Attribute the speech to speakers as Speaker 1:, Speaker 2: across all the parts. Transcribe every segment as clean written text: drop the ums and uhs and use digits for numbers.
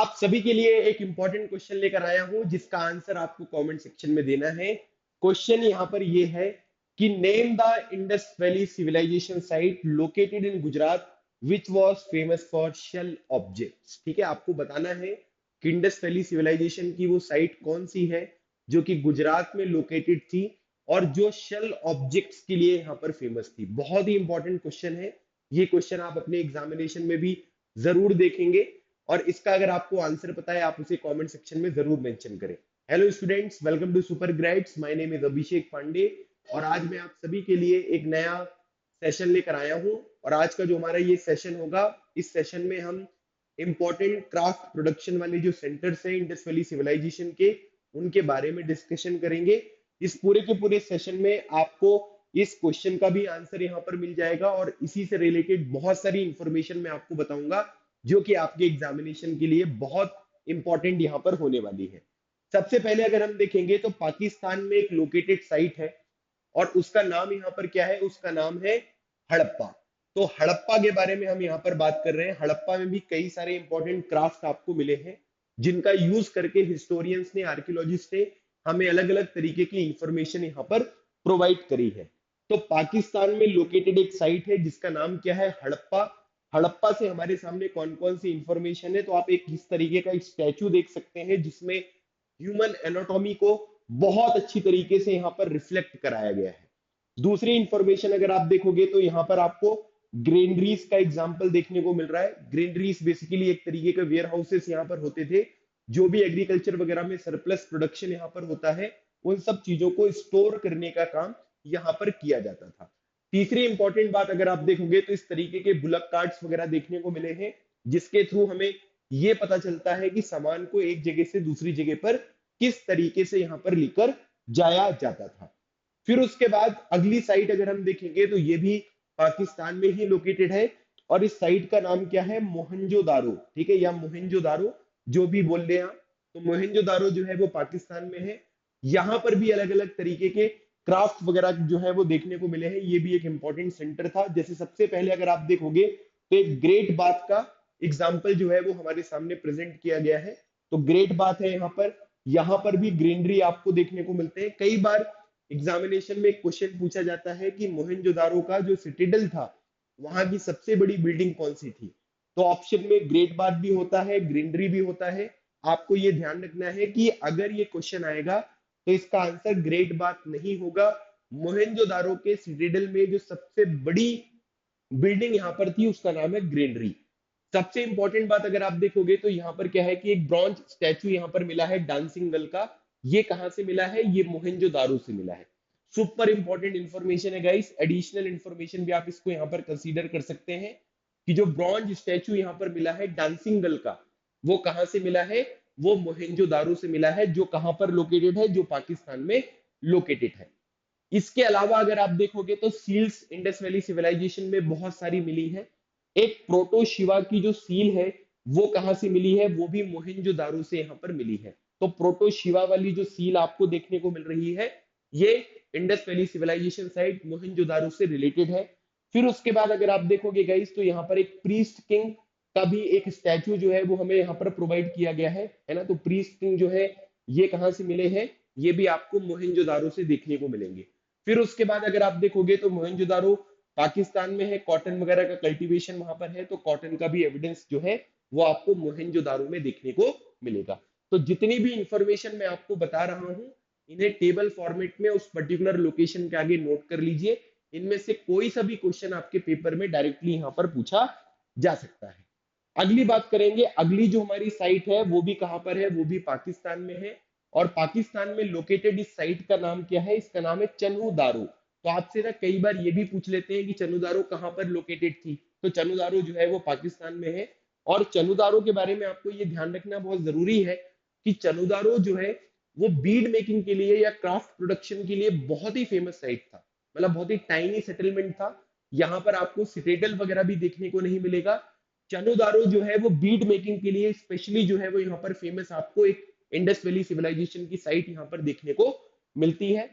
Speaker 1: आप सभी के लिए एक इंपॉर्टेंट क्वेश्चन लेकर आया हूं जिसका आंसर आपको कमेंट सेक्शन में देना है। क्वेश्चन यहां पर ये है कि name the Indus valley civilisation site located in Gujarat which was famous for shell objects. ठीक है, आपको बताना है कि इंडस वैली सिविलाइजेशन की वो साइट कौन सी है जो कि गुजरात में लोकेटेड थी और जो शेल ऑब्जेक्ट्स के लिए यहाँ पर फेमस थी। बहुत ही इंपॉर्टेंट क्वेश्चन है ये। क्वेश्चन आप अपने एग्जामिनेशन में भी जरूर देखेंगे और इसका अगर आपको आंसर पता है आप उसे कमेंट सेक्शन में जरूर मेंशन करें। Hello students, welcome to super grades. My name is Abhishek Pandey और आज मैं आप सभी के लिए एक नया सेशन लेकर आया हूं। और आज का जो हमारा ये सेशन होगा, इस सेशन में हम इंपॉर्टेंट क्राफ्ट प्रोडक्शन वाले जो सेंटर्स हैं इंडस वैली सिविलाइजेशन के, उनके बारे में डिस्कशन करेंगे। इस पूरे के पूरे सेशन में आपको इस क्वेश्चन का भी आंसर यहाँ पर मिल जाएगा और इसी से रिलेटेड बहुत सारी इंफॉर्मेशन मैं आपको बताऊंगा जो कि आपके एग्जामिनेशन के लिए बहुत इंपॉर्टेंट यहाँ पर होने वाली है। सबसे पहले अगर हम देखेंगे तो पाकिस्तान में एक लोकेटेड साइट है और उसका नाम यहाँ पर क्या है, उसका नाम है हड़प्पा। तो हड़प्पा के बारे में हम यहाँ पर बात कर रहे हैं। हड़प्पा में भी कई सारे इंपॉर्टेंट क्राफ्ट आपको मिले हैं जिनका यूज करके हिस्टोरियंस ने, आर्कियोलॉजिस्ट ने हमें अलग अलग तरीके की इंफॉर्मेशन यहाँ पर प्रोवाइड करी है। तो पाकिस्तान में लोकेटेड एक साइट है जिसका नाम क्या है, हड़प्पा। हड़प्पा से हमारे सामने कौन कौन सी इंफॉर्मेशन है, तो आप एक इस तरीके का एक स्टैचू देख सकते हैं जिसमें ह्यूमन एनाटॉमी को बहुत अच्छी तरीके से यहाँ पर रिफ्लेक्ट कराया गया है। दूसरी इंफॉर्मेशन अगर आप देखोगे तो यहाँ पर आपको ग्रेनरीज का एग्जाम्पल देखने को मिल रहा है। ग्रेनरीज बेसिकली एक तरीके के वेयर हाउसेस यहाँ पर होते थे। जो भी एग्रीकल्चर वगैरह में सरप्लस प्रोडक्शन यहाँ पर होता है उन सब चीजों को स्टोर करने का काम यहाँ पर किया जाता था। तीसरी इंपॉर्टेंट बात अगर आप देखोगे तो इस तरीके के बुलक कार्ट्स वगैरह देखने को मिले हैं जिसके थ्रू हमें ये पता चलता है कि सामान को एक जगह से दूसरी जगह पर किस तरीके से यहाँ पर लेकर जाया जाता था। फिर उसके बाद अगली साइट अगर हम देखेंगे तो ये भी पाकिस्तान में ही लोकेटेड है और इस साइट का नाम क्या है, मोहनजोदारो। ठीक है, या मोहनजोदारो जो भी बोल रहे हैं आप। तो मोहनजोदारो जो है वो पाकिस्तान में है। यहाँ पर भी अलग अलग तरीके के क्राफ्ट वगैरह जो है वो देखने को मिले हैं। ये भी एक इंपॉर्टेंट सेंटर था। जैसे सबसे पहले अगर आप देखोगे तो एक ग्रेट बाथ का एग्जाम्पल जो है वो हमारे सामने प्रेजेंट किया गया है। तो ग्रेट बाथ है यहाँ पर भी ग्रीनरी आपको देखने को मिलते हैं। कई बार एग्जामिनेशन में एक क्वेश्चन पूछा जाता है कि मोहनजोदारो का जो सिटिडल था वहां की सबसे बड़ी बिल्डिंग कौन सी थी। तो ऑप्शन में ग्रेट बाथ भी होता है, ग्रीनरी भी होता है। आपको ये ध्यान रखना है कि अगर ये क्वेश्चन आएगा तो इसका आंसर ग्रेट बात नहीं होगा। मोहनजोदारो के सिटाडेल में जो सबसे बड़ी बिल्डिंग यहाँ पर थी उसका नाम है ग्रेनरी। सबसे इंपॉर्टेंट बात अगर आप देखोगे तो यहाँ पर क्या है कि एक ब्रॉन्ज स्टैचू यहाँ पर मिला है डांसिंग गर्ल का। ये कहां से मिला है, ये मोहनजोदारो से मिला है। सुपर इंपॉर्टेंट इंफॉर्मेशन है गाइस। एडिशनल इंफॉर्मेशन भी आप इसको यहाँ पर कंसीडर कर सकते हैं कि जो ब्रॉन्ज स्टैचू यहाँ पर मिला है डांसिंग गर्ल का, वो कहां से मिला है, वो मोहनजोदारो से मिला है, जो कहां पर लोकेटेड है, जो पाकिस्तान में लोकेटेड है। इसके अलावा अगर आप देखोगे तो सील्स इंडस वैली सिविलाइजेशन में बहुत सारी मिली है। एक प्रोटो शिवा की जो सील है वो कहां से मिली है, वो भी मोहनजोदारो से यहाँ पर मिली है। तो प्रोटो शिवा वाली जो सील आपको देखने को मिल रही है ये Indus valley civilisation site Mohenjodaro से रिलेटेड है। फिर उसके बाद अगर आप देखोगे गाइस तो यहाँ पर एक प्रीस्ट किंग का भी एक स्टैचू जो है वो हमें यहाँ पर प्रोवाइड किया गया है ना। तो प्रीस्ट किंग जो है ये कहां से मिले हैं, ये भी आपको मोहनजोदारो से देखने को मिलेंगे। फिर उसके बाद अगर आप देखोगे तो मोहनजोदारो पाकिस्तान में है, कॉटन वगैरह का कल्टीवेशन वहां पर है, तो कॉटन का भी एविडेंस जो है वो आपको मोहनजोदारो में देखने को मिलेगा। तो जितनी भी इंफॉर्मेशन मैं आपको बता रहा हूं इन्हें टेबल फॉर्मेट में उस पर्टिकुलर लोकेशन के आगे नोट कर लीजिए। इनमें से कोई सा भी क्वेश्चन आपके पेपर में डायरेक्टली यहाँ पर पूछा जा सकता है। अगली बात करेंगे, अगली जो हमारी साइट है वो भी कहां पर है, वो भी पाकिस्तान में है। और पाकिस्तान में लोकेटेड इस साइट का नाम क्या है, इसका नाम है चनुदारो। तो आपसे ना कई बार ये भी पूछ लेते हैं कि चनुदारो कहां पर लोकेटेड थी। तो चनुदारो जो है वो पाकिस्तान में है। और चनुदारो के बारे में आपको ये ध्यान रखना बहुत जरूरी है कि चनुदारो जो है वो बीड मेकिंग के लिए या क्राफ्ट प्रोडक्शन के लिए बहुत ही फेमस साइट था। मतलब बहुत ही टाइनी सेटलमेंट था। यहाँ पर आपको सिटेडल वगैरह भी देखने को नहीं मिलेगा। चनुदारो जो है वो बीड मेकिंग के लिए स्पेशली जो है वो यहाँ पर फेमस आपको एक इंडस वैली सिविलाइजेशन की साइट यहाँ पर देखने को मिलती है।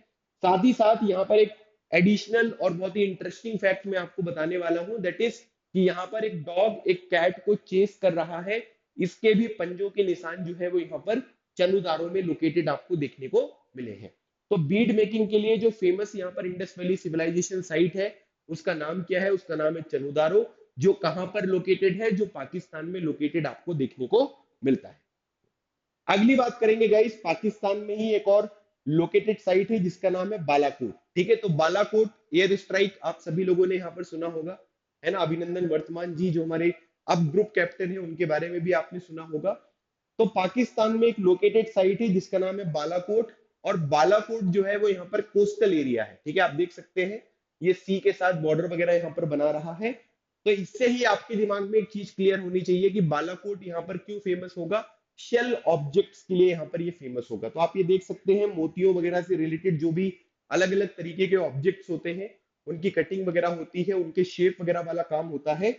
Speaker 1: साथ ही साथ यहाँ पर एक एडिशनल और बहुत ही इंटरेस्टिंग फैक्ट मैं आपको बताने वाला हूं, दैट इज कि यहाँ पर एक डॉग एक कैट को चेस कर रहा है इसके भी पंजों के निशान जो है वो यहाँ पर चनुदारों में लोकेटेड आपको देखने को मिले हैं। तो बीड मेकिंग के लिए जो फेमस यहाँ पर इंडस वैली सिविलाइजेशन साइट है उसका नाम क्या है? उसका नाम है चनुदारो, जो कहां पर लोकेटेड है? जो पाकिस्तान में लोकेटेड आपको देखने को मिलता है। अगली बात करेंगे गाइस, पाकिस्तान में ही एक और लोकेटेड साइट है जिसका नाम है बालाकोट। ठीक है, तो बालाकोट एयर स्ट्राइक आप सभी लोगों ने यहाँ पर सुना होगा, है ना। अभिनंदन वर्तमान जी जो हमारे अब ग्रुप कैप्टन है उनके बारे में भी आपने सुना होगा। तो पाकिस्तान में एक लोकेटेड साइट है जिसका नाम है बालाकोट, और बालाकोट जो है वो यहाँ पर कोस्टल एरिया है। ठीक है, आप देख सकते हैं ये सी के साथ बॉर्डर वगैरह यहाँ पर बना रहा है। तो इससे ही आपके दिमाग में एक चीज क्लियर होनी चाहिए कि बालाकोट यहाँ पर क्यों फेमस होगा। शेल ऑब्जेक्ट्स के लिए यहाँ पर ये फेमस होगा। तो आप ये देख सकते हैं मोतियों वगैरह से रिलेटेड जो भी अलग अलग तरीके के ऑब्जेक्ट्स होते हैं, उनकी कटिंग वगैरह होती है, उनके शेप वगैरह वाला काम होता है,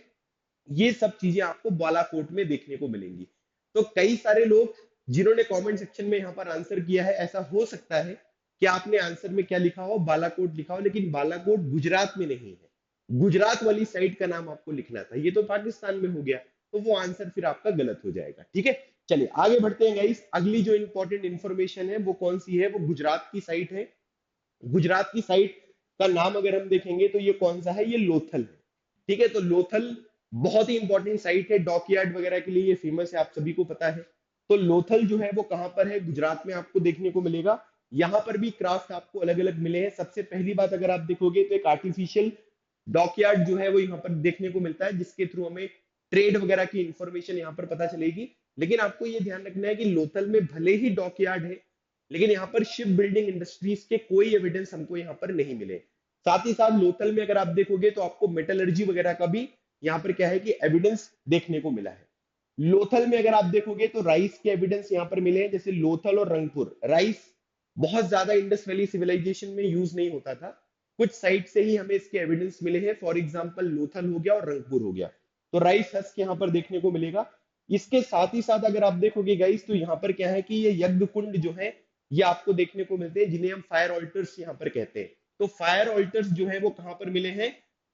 Speaker 1: ये सब चीजें आपको बालाकोट में देखने को मिलेंगी। तो कई सारे लोग जिन्होंने कमेंट सेक्शन में यहाँ पर आंसर किया है, ऐसा हो सकता है कि आपने आंसर में क्या लिखा हो, बालाकोट लिखा हो, लेकिन बालाकोट गुजरात में नहीं है। गुजरात वाली साइड का नाम आपको लिखना था, ये तो पाकिस्तान में हो गया, तो वो आंसर फिर आपका गलत हो जाएगा। ठीक है, चलिए आगे बढ़ते हैं गाइस। अगली जो इंपॉर्टेंट इंफॉर्मेशन है वो कौन सी है? वो गुजरात की साइट है। गुजरात की साइट का नाम अगर हम देखेंगे तो ये कौन सा है? ये लोथल है। ठीक है, तो लोथल बहुत ही इंपॉर्टेंट साइट है, डॉकयार्ड वगैरह के लिए ये फेमस है, आप सभी को पता है। तो लोथल जो है वो कहां पर है? गुजरात में आपको देखने को मिलेगा। यहाँ पर भी क्राफ्ट आपको अलग अलग मिले हैं। सबसे पहली बात अगर आप देखोगे तो एक आर्टिफिशियल डॉकयार्ड जो है वो यहाँ पर देखने को मिलता है, जिसके थ्रू हमें ट्रेड वगैरह की इंफॉर्मेशन यहाँ पर पता चलेगी। लेकिन आपको ये ध्यान रखना है कि लोथल में भले ही डॉकयार्ड है, लेकिन यहाँ पर शिप बिल्डिंग इंडस्ट्रीज के कोई एविडेंस हमको यहाँ पर नहीं मिले। साथ ही साथ लोथल में अगर आप देखोगे तो आपको मेटलर्जी वगैरह का भी यहाँ पर क्या है कि एविडेंस देखने को मिला है। लोथल में अगर आप देखोगे तो राइस के एविडेंस यहाँ पर मिले हैं, जैसे लोथल और रंगपुर। राइस बहुत ज्यादा इंडस वैली सिविलाइजेशन में यूज नहीं होता था, कुछ साइट से ही हमें इसके एविडेंस मिले हैं। फॉर एग्जाम्पल लोथल हो गया और रंगपुर हो गया, तो राइस हस्क यहाँ पर देखने को मिलेगा। इसके साथ ही साथ अगर आप देखोगे गाइस तो यहाँ पर क्या है कि ये यज्ञ कुंड जो है ये आपको देखने को मिलते हैं, जिन्हें हम फायर ऑल्टर्स यहाँ पर कहते हैं। तो फायर ऑल्टर्स जो है वो कहाँ पर मिले हैं?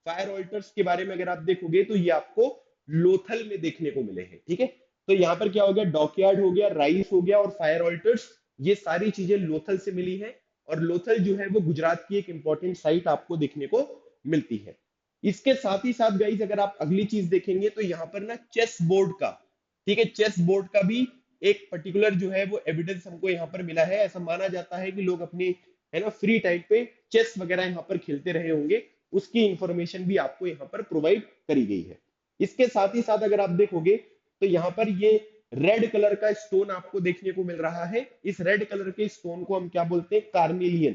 Speaker 1: फायर ऑल्टर्स के बारे में अगर आप देखोगे तो ये आपको लोथल में देखने को मिले हैं। ठीक है, तो यहाँ पर क्या हो गया? डॉकयार्ड हो गया, राइस हो गया और फायर ऑल्टर्स, ये सारी चीजें लोथल से मिली है। और लोथल जो है वो गुजरात की एक इंपॉर्टेंट साइट आपको देखने को मिलती है। इसके साथ ही साथ गाइज अगर आप अगली चीज देखेंगे तो यहाँ पर ना चेस बोर्ड का, ठीक है, चेस बोर्ड का भी एक पर्टिकुलर जो है वो एविडेंस हमको यहाँ पर मिला है। ऐसा माना जाता है कि लोग अपनी, है ना, फ्री टाइम पे चेस वगैरह यहाँ पर खेलते रहे होंगे, उसकी इंफॉर्मेशन भी आपको यहाँ पर प्रोवाइड करी गई है। इसके साथ ही साथ अगर आप देखोगे तो यहाँ पर ये रेड कलर का स्टोन आपको देखने को मिल रहा है। इस रेड कलर के स्टोन को हम क्या बोलते हैं? कार्नेलियन।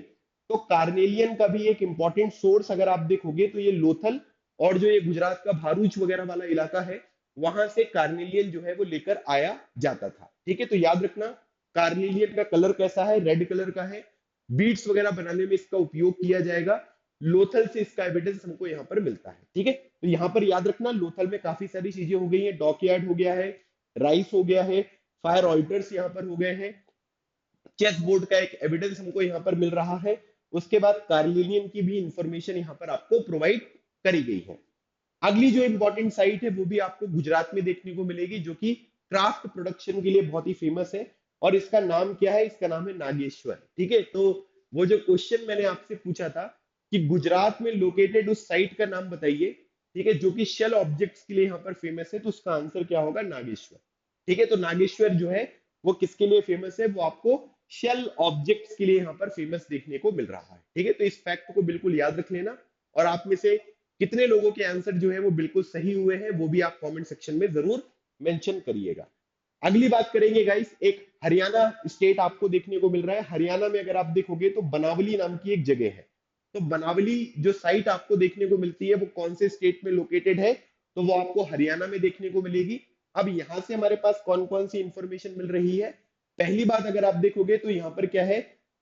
Speaker 1: तो कार्नेलियन का भी एक इंपॉर्टेंट सोर्स अगर आप देखोगे तो ये लोथल और जो ये गुजरात का भारूच वगैरह वाला इलाका है, वहां से कार्नेलियन जो है वो लेकर आया जाता था। ठीक है, तो याद रखना कार्नेलियन का कलर कैसा है? रेड कलर का है। बीड्स वगैरह बनाने में इसका उपयोग किया जाएगा। लोथल से इसका एविडेंस हमको यहाँ पर मिलता है। ठीक है, तो यहाँ पर याद रखना लोथल में काफी सारी चीजें हो गई हैं। डॉकयार्ड हो गया है, राइस हो गया है, फायर ऑल्टर्स यहाँ पर हो गए हैं, चेस बोर्ड का एक एविडेंस हमको यहाँ पर मिल रहा है। उसके बाद कार्लिलियन की भी इंफॉर्मेशन यहाँ पर आपको प्रोवाइड करी गई है। अगली जो इंपॉर्टेंट साइट है वो भी आपको गुजरात में देखने को मिलेगी, जो कि क्राफ्ट प्रोडक्शन के लिए बहुत ही फेमस है। और इसका नाम क्या है? इसका नाम है नागेश्वर। ठीक है, तो वो जो क्वेश्चन मैंने आपसे पूछा था कि गुजरात में लोकेटेड उस साइट का नाम बताइए, ठीक है, जो कि शेल ऑब्जेक्ट्स के लिए यहाँ पर फेमस है, तो उसका आंसर क्या होगा? नागेश्वर। ठीक है, तो नागेश्वर जो है वो किसके लिए फेमस है? वो आपको शेल ऑब्जेक्ट्स के लिए यहाँ पर फेमस देखने को मिल रहा है। ठीक है, तो इस फैक्ट को बिल्कुल याद रख लेना। और आप में से कितने लोगों के आंसर जो है वो बिल्कुल सही हुए हैं वो भी आप कमेंट सेक्शन में जरूर मेंशन करिएगा। अगली बात करेंगे गाइस, एक हरियाणा स्टेट आपको देखने को मिल रहा है। हरियाणा में अगर आप देखोगे तो बनावली नाम की एक जगह है। तो बनावली जो साइट आपको देखने को मिलती है वो कौन से स्टेट में लोकेटेड है? तो वो आपको हरियाणा में देखने को मिलेगी। अब यहां से हमारे पास कौन कौन सी इंफॉर्मेशन मिल रही है? पहली बात अगर आप देखोगे तो यहाँ पर क्या है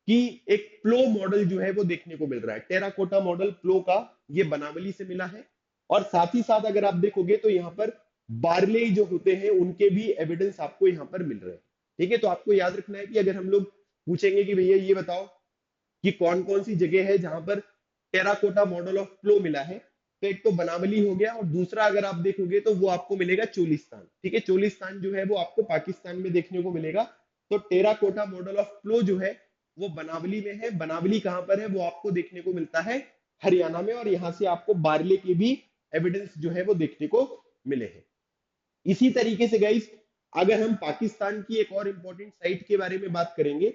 Speaker 1: कि एक प्लो मॉडल जो है वो देखने को मिल रहा है। टेराकोटा मॉडल प्लो का, ये बनावली से मिला है। और साथ ही साथ अगर आप देखोगे तो यहाँ पर बार्ले जो होते हैं उनके भी एविडेंस आपको यहाँ पर मिल रहे हैं। ठीक है, तो आपको याद रखना है कि अगर हम लोग पूछेंगे कि भैया ये बताओ कि कौन कौन सी जगह है जहां पर टेराकोटा मॉडल ऑफ प्लो मिला है, तो एक तो बनावली हो गया, और दूसरा अगर आप देखोगे तो वो आपको मिलेगा चोलिस्तान। ठीक है, चोलिस्तान जो है वो आपको पाकिस्तान में देखने को मिलेगा। तो टेराकोटा मॉडल ऑफ प्लो जो है वो बनावली में है। बनावली कहां पर है? वो आपको देखने को मिलता है हरियाणा में, और यहां से आपको बारले के भी एविडेंस जो है वो देखने को मिले हैं। इसी तरीके से गाइस, अगर हम पाकिस्तान की एक और इंपॉर्टेंट साइट के बारे में बात करेंगे,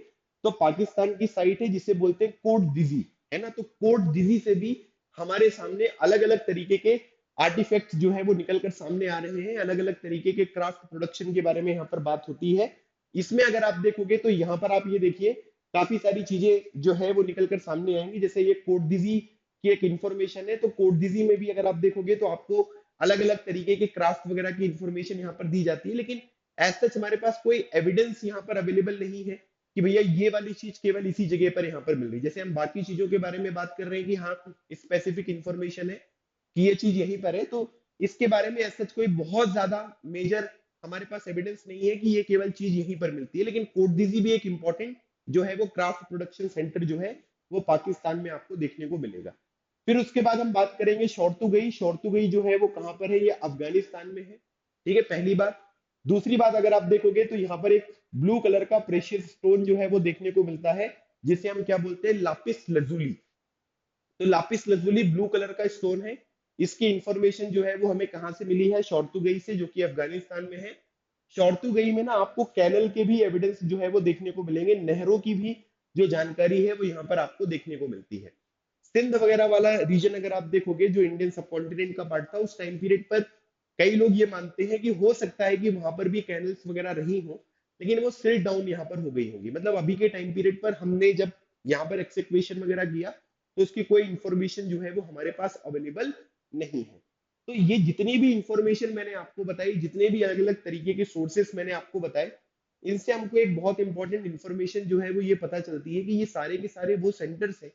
Speaker 1: तो पाकिस्तान की साइट है जिसे बोलते हैं कोट दिजी, है ना। तो कोट दिजी से भी हमारे सामने अलग अलग तरीके के आर्टिफैक्ट्स जो है वो निकल कर सामने आ रहे हैं। अलग अलग तरीके के क्राफ्ट प्रोडक्शन के बारे में यहाँ पर बात होती है। इसमें अगर आप देखोगे तो यहाँ पर आप ये देखिए, काफी सारी चीजें जो है वो निकल कर सामने आएंगी। जैसे ये कोट दिजी की एक इंफॉर्मेशन है, तो कोट दिजी में भी अगर आप देखोगे तो आपको अलग अलग तरीके के क्राफ्ट वगैरह की इंफॉर्मेशन यहाँ पर दी जाती है। लेकिन एज सच हमारे पास कोई एविडेंस यहाँ पर अवेलेबल नहीं है कि भैया ये वाली चीज केवल इसी जगह पर यहाँ पर मिल रही है। जैसे हम बाकी चीजों के बारे में बात कर रहे हैं कि हाँ स्पेसिफिक इंफॉर्मेशन है कि ये चीज यहीं पर है, तो इसके बारे में एज सच कोई बहुत ज्यादा मेजर हमारे पास एविडेंस नहीं है कि ये केवल चीज यहीं पर मिलती है। लेकिन कोटदीजी भी एक इंपॉर्टेंट जो है वो क्राफ्ट प्रोडक्शन सेंटर जो है वो पाकिस्तान में आपको देखने को मिलेगा। फिर उसके बाद हम बात करेंगे शौर्तुगई। शौर्तुगई जो है वो कहां पर है? ये अफगानिस्तान में है। ठीक है, पहली बात। दूसरी बात, अगर आप देखोगे तो यहाँ पर एक ब्लू कलर का प्रेशियस स्टोन जो है वो देखने को मिलता है, जिसे हम क्या बोलते हैं? Lapis lazuli. तो लापिस लजुली ब्लू कलर का स्टोन है। इसकी इंफॉर्मेशन जो है वो हमें कहाँ से मिली है? शौर्तुगई से, जो कि अफगानिस्तान में है। शौर्तुगई में ना आपको कैनल के भी एविडेंस जो है वो देखने को मिलेंगे, नहरों की भी जो जानकारी है वो यहाँ पर आपको देखने को मिलती है। सिंध वगैरह वाला रीजन अगर आप देखोगे, जो इंडियन सबकॉन्टिनेंट का पार्ट था, उस टाइम पीरियड पर कई लोग ये मानते हैं कि हो सकता है कि वहां पर भी कैनल्स वगैरह रही हो, लेकिन वो सिल्ट डाउन यहाँ पर हो गई होगी। मतलब अभी के टाइम पीरियड पर हमने जब यहाँ पर एक्सकवेशन वगैरह किया तो उसकी कोई इंफॉर्मेशन जो है वो हमारे पास अवेलेबल नहीं है। तो ये जितनी भी इंफॉर्मेशन मैंने आपको बताई, जितने भी अलग अलग तरीके के सोर्सेस मैंने आपको बताए, इनसे हमको एक बहुत इंपॉर्टेंट इंफॉर्मेशन जो है वो ये पता चलती है कि ये सारे के सारे वो सेंटर्स हैं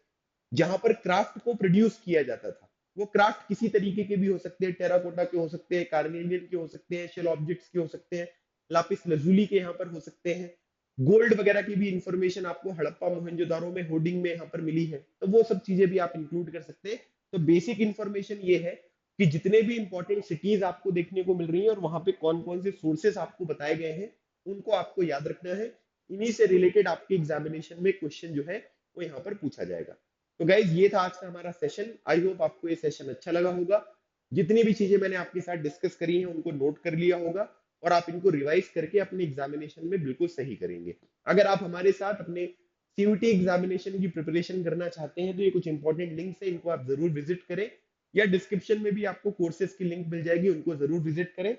Speaker 1: जहां पर क्राफ्ट को प्रोड्यूस किया जाता था। वो क्राफ्ट किसी तरीके के भी हो सकते हैं, टेराकोटा के हो सकते हैं, कार्नेलियन के हो सकते हैं, शेल ऑब्जेक्ट्स के हो सकते हैं, लापिस लजूली के यहाँ पर हो सकते हैं। गोल्ड वगैरह की भी इंफॉर्मेशन आपको हड़प्पा मोहनजोदारो में होर्डिंग में यहाँ पर मिली है, तो वो सब चीजें भी आप इंक्लूड कर सकते हैं। तो बेसिक इंफॉर्मेशन ये है कि जितने भी इंपॉर्टेंट सिटीज आपको देखने को मिल रही है और वहां पे कौन कौन से सोर्सेस आपको बताए गए हैं, उनको आपको याद रखना है। इन्हीं से रिलेटेड आपके एग्जामिनेशन में क्वेश्चन जो है वो यहाँ पर पूछा जाएगा। तो गाइज ये था आज का हमारा सेशन। आई होप आपको ये सेशन अच्छा लगा होगा। जितनी भी चीजें मैंने आपके साथ डिस्कस करी हैं उनको नोट कर लिया होगा, और आप इनको रिवाइज करके अपने एग्जामिनेशन में बिल्कुल सही करेंगे। अगर आप हमारे साथ अपने सीयूटी एग्जामिनेशन की प्रिपरेशन करना चाहते हैं तो ये कुछ इंपॉर्टेंट लिंक्स है, इनको आप जरूर विजिट करें, या डिस्क्रिप्शन में भी आपको कोर्सेज की लिंक मिल जाएगी, उनको जरूर विजिट करें।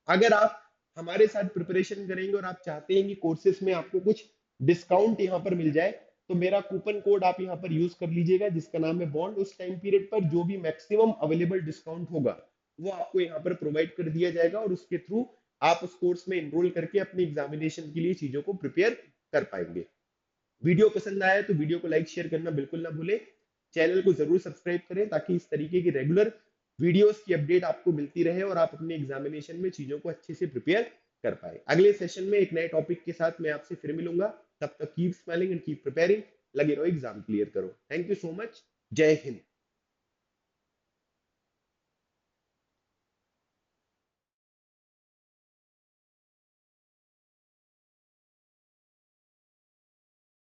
Speaker 1: अगर आप हमारे साथ प्रिपरेशन करेंगे और आप चाहते हैं कि कोर्सेज में आपको कुछ डिस्काउंट यहाँ पर मिल जाए, तो मेरा कूपन कोड आप यहाँ पर यूज कर लीजिएगा जिसका नाम है बॉन्ड। उस टाइम पीरियड पर जो भी मैक्सिमम अवेलेबल डिस्काउंट होगा वो आपको यहाँ पर प्रोवाइड कर दिया जाएगा, और उसके थ्रू आप उस कोर्स में एनरोल करके अपने एग्जामिनेशन के लिए चीजों को प्रिपेयर कर पाएंगे। वीडियो पसंद आया तो वीडियो को लाइक शेयर करना बिल्कुल ना भूले। चैनल को जरूर सब्सक्राइब करें ताकि इस तरीके की रेगुलर वीडियोस की अपडेट आपको मिलती रहे और आप अपने एग्जामिनेशन में चीजों को अच्छे से प्रिपेयर कर पाए। अगले सेशन में एक नए टॉपिक के साथ मैं आपसे फिर मिलूंगा। तब तक keep smiling and keep preparing. लगे रहो, एग्जाम क्लियर करो। Thank you so much. जय हिंद।